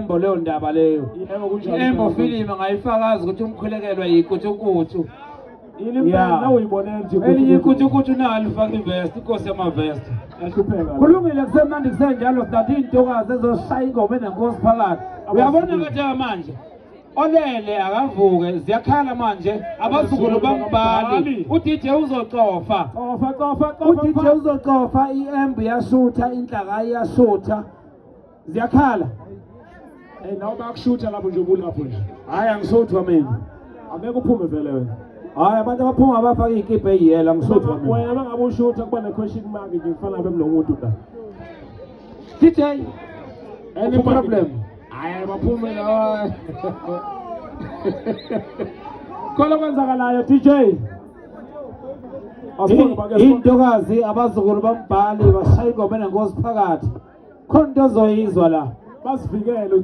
i-Embo leyo ndaba leyo. I-Embo film ngayifakaza ukuthi umkhulekelwa yikutshukutshu. Nawe uyibonela nje Elinye ikutshukutshu nalifaka invest, inkosi yamavest. yahlupheka. Kulungile kusemnandi kusenjalo sidathi intokazi ezoshaya ingoma enenkosi phakathi. Uyabona kathi manje olele akavuke ziyakhala manje abazukulu bambali uDJ uzocofa. uDJ uzocofa i-Embo yashutha inhlaka iyashutha. Ziyakhala. Nawe bayakushutha lapho nje ubulapho nje. Hayi angishuthwa mina. Angeke uphume vele wena. Hayi abantu abaphuma abafaka ikhiphe eyiyela angishuthwa mina. Wena mangabe ushutha kuba ne-question mark nje kufana bekunomuntu la. DJ any problem? Hayi baphume la. Khona kwenzakalayo DJ. Intokazi abazukulu bambali bashaya ingoma enenkosi phakathi. Khona into ozoyizwa la. Basivikele